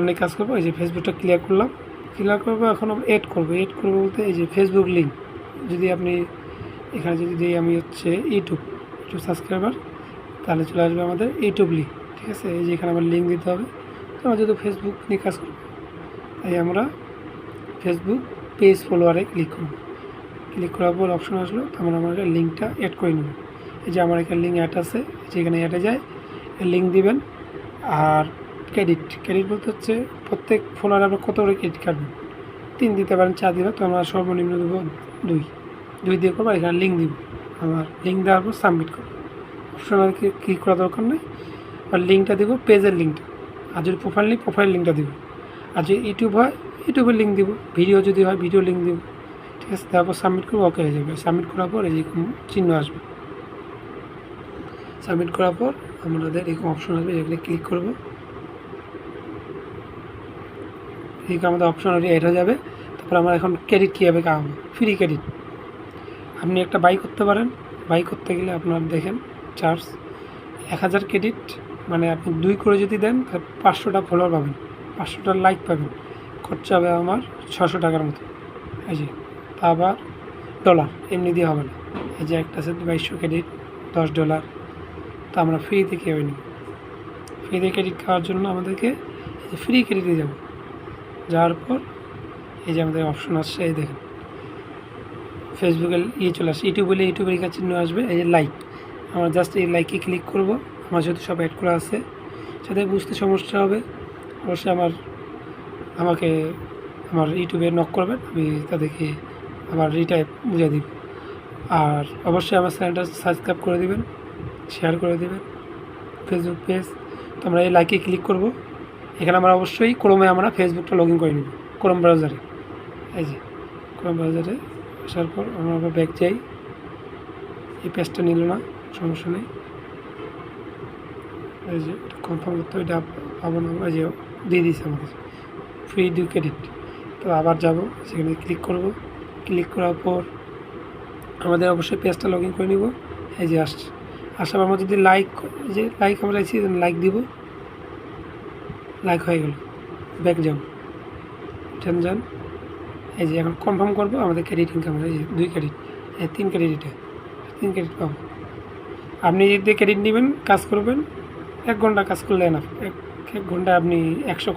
অনেক কাজ করবো। এই যে ফেসবুকটা ক্লিয়ার করলাম, ক্লিয়ার করবো। এখন আমরা এড করবো বলতে এই যে ফেসবুক লিঙ্ক, যদি আপনি এখানে যদি দিই আমি হচ্ছে ইউটিউব সাবস্ক্রাইবার, তাহলে চলে আসবে আমাদের ইউটিউব লিঙ্ক। ঠিক আছে, এই যে এখানে আমার লিঙ্ক দিতে হবে। তো আমরা যেহেতু ফেসবুক নিয়ে কাজ করবো, তাই আমরা ফেসবুক পেজ ফলোয়ারে ক্লিক করব। ক্লিক করার পর অপশন আসলো, তখন আমরা লিঙ্কটা অ্যাড করে নেব। এই যে আমার এখানে লিঙ্ক অ্যাড আছে, যেখানে অ্যাডে যায় লিঙ্ক দিবেন। আর ক্রেডিট বলতে হচ্ছে প্রত্যেক ফলোয়ারে আমরা কত করে ক্রেডিট কাটবেন, 3 দিতে পারেন, 4 দিবেন। তো আমরা সর্বনিম্ন দেবো 2 দিয়ে করবো। এখানে লিঙ্ক দিব, আমার লিঙ্ক দেওয়ার পর সাবমিট করবো। অপশন আমাদেরকে ক্লিক করার দরকার নেই। আর লিঙ্কটা দেবো, পেজের লিঙ্কটা। আর যদি প্রোফাইল নেই, প্রোফাইল লিঙ্কটা দিব। আর যদি ইউটিউব হয়, ইউটিউবের লিঙ্ক দিব। ভিডিও যদি হয়, ভিডিও লিঙ্ক দিব। ঠিক আছে, তারপর সাবমিট করবো, ওকে হয়ে যাবে। সাবমিট করার পর এরকম চিহ্ন আসবে। সাবমিট করার পর আমাদের এরকম অপশন আসবে, এগুলো ক্লিক করবো। এদিকে আমাদের অপশন অ্যাড হয়ে যাবে। তারপর আমরা এখন ক্রেডিট কীভাবে কামাবো, ফ্রি ক্রেডিট। আপনি একটা বাই করতে পারেন। বাই করতে গেলে আপনার দেখেন চার্জ 1000 ক্রেডিট, মানে আপনি 2 করে যদি দেন তাহলে 500টা ফলোয়ার পাবেন, 500টা লাইক পাবেন। খরচা হবে আমার 600 টাকার মতো। এই যে, তা আবার ডলার, এমনি দিয়ে হবে না। এই যে একটা আছে 2200 ক্রেডিট, $10। তো আমরা ফ্রিতে কীভাবে নিব? ফ্রিতে ক্রেডিট খাওয়ার জন্য আমাদেরকে এই যে ফ্রি ক্রেডিটে যাব। যাওয়ার পর এই যে আমাদের অপশন আসছে, এই দেখেন ফেসবুকের চলে আসছে, ইউটিউবের লেখা চিহ্ন আসবে। এই যে লাইক, আমরা জাস্ট এই লাইকে ক্লিক করব। আমার যেহেতু সব অ্যাড করা আছে, যাতে বুঝতে সমস্যা হবে অবশ্যই আমাকে আমার ইউটিউবে নক করবেন, আমি তাদেরকে আমার রিটাইপ বুঝিয়ে দিব। আর অবশ্যই আমার চ্যানেলটা সাবস্ক্রাইব করে দেবেন, শেয়ার করে দেবেন ফেসবুক পেজ। তো আমরা এই লাইকে ক্লিক করব। এখানে আমরা অবশ্যই ক্রোমে আমরা ফেসবুকটা লগ ইন করে নেব, ক্রোম ব্রাউজারে। এই যে ক্রোম ব্রাউজারে আসার পর আমরা আবার ব্যাক যাই। এই পেজটা নিল না, সমস্যা নেই। এই যে কনফার্ম করতে হবে, এটা পাবো না আমরা, যে দিয়ে দিয়েছে আমাদের ফ্রি 2 ক্রেডিট। তো আবার যাব, সেখানে ক্লিক করব। ক্লিক করার পর আমাদের অবশ্যই পেজটা লগ ইন করে নিব। এই যে আসার আমরা যদি লাইক আমরা এসেছি, লাইক দিব। লাইক হয়ে গেল, ব্যাক যাব, যান। এই যে এখন কনফার্ম করবো আমাদের ক্রেডিট ইনকাম। এই যে 2 ক্রেডিট, 3 ক্রেডিট, 3 ক্রেডিট পাবো। আপনি যদি ক্রেডিট নেবেন, কাজ করবেন, 1 ঘন্টা কাজ করলে না, 1 ঘন্টায় আপনি 100